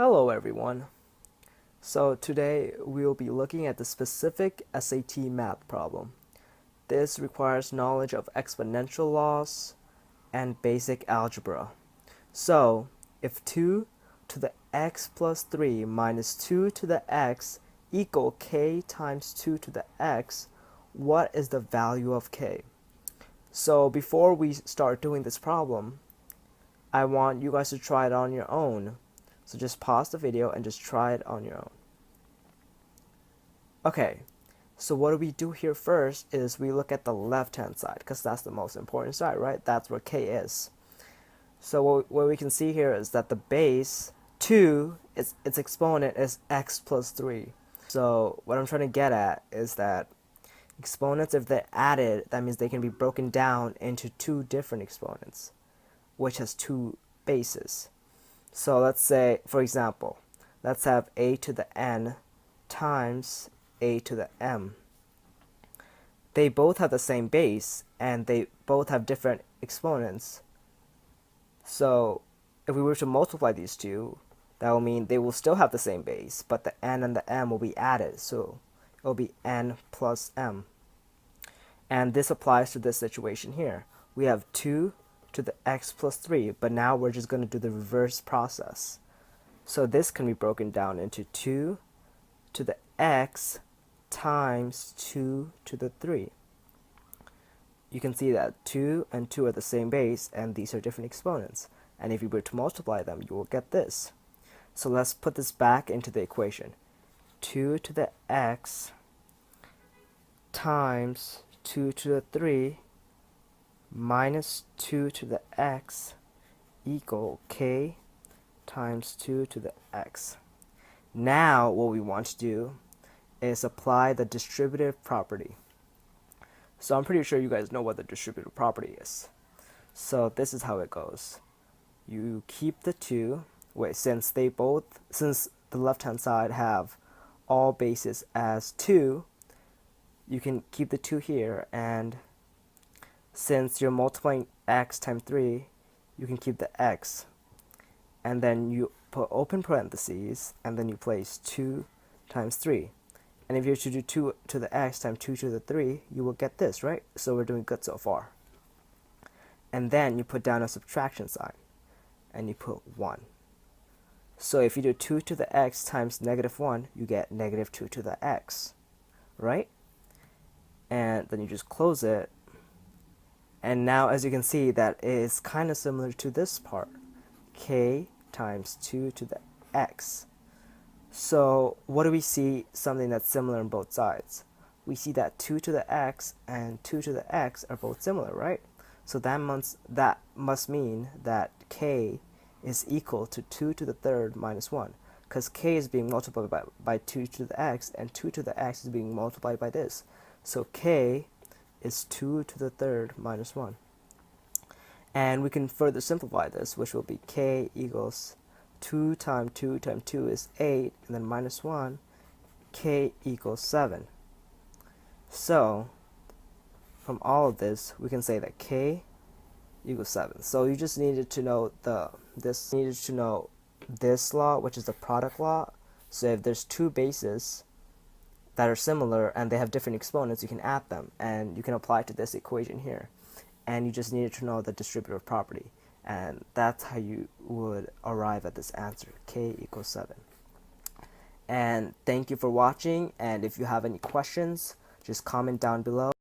Hello everyone. So today we will be looking at the specific SAT math problem. This requires knowledge of exponential laws and basic algebra. So if 2 to the x plus 3 minus 2 to the x equal k times 2 to the x, what is the value of k? So before we start doing this problem, I want you guys to try it on your own. So just pause the video and just try it on your own. Okay, so what do we do here first is we look at the left-hand side because that's the most important side, right? That's where k is. So what we can see here is that the base 2, its exponent is x plus 3. So what I'm trying to get at is that exponents, if they're added, that means they can be broken down into two different exponents, which has two bases. So let's say, for example, let's have a to the n times a to the m. They both have the same base, and they both have different exponents. So if we were to multiply these two, that will mean they will still have the same base, but the n and the m will be added. So it will be n plus m. And this applies to this situation here. We have 2 to the x plus 3, but now we're just going to do the reverse process. So this can be broken down into 2 to the x times 2 to the 3. You can see that 2 and 2 are the same base, and these are different exponents. And if you were to multiply them, you will get this. So let's put this back into the equation. 2 to the x times 2 to the 3 minus 2 to the x equal k times 2 to the x. Now what we want to do is apply the distributive property. So I'm pretty sure you guys know what the distributive property is. So this is how it goes. You keep the 2, since the left hand side have all bases as 2, you can keep the 2 here, and since you're multiplying x times 3, you can keep the x. And then you put open parentheses, and then you place 2 times 3. And if you were to do 2 to the x times 2 to the 3, you will get this, right? So we're doing good so far. And then you put down a subtraction sign, and you put 1. So if you do 2 to the x times negative 1, you get negative 2 to the x, right? And then you just close it. And now, as you can see, that is kind of similar to this part, k times 2 to the x. So what do we see? Something that's similar on both sides. We see that 2 to the x and 2 to the x are both similar, right? So that must mean that k is equal to 2 to the third minus 1, because k is being multiplied by 2 to the x, and 2 to the x is being multiplied by this. So k is 2 to the third minus 1. And we can further simplify this, which will be k equals 2 times 2 times 2 is 8, and then minus 1, k equals 7. So from all of this, we can say that k equals 7. So you just needed to know this law, which is the product law. So if there's two bases that are similar and they have different exponents, you can add them, and you can apply to this equation here. And you just needed to know the distributive property, and that's how you would arrive at this answer, k equals 7. And thank you for watching, and if you have any questions, just comment down below.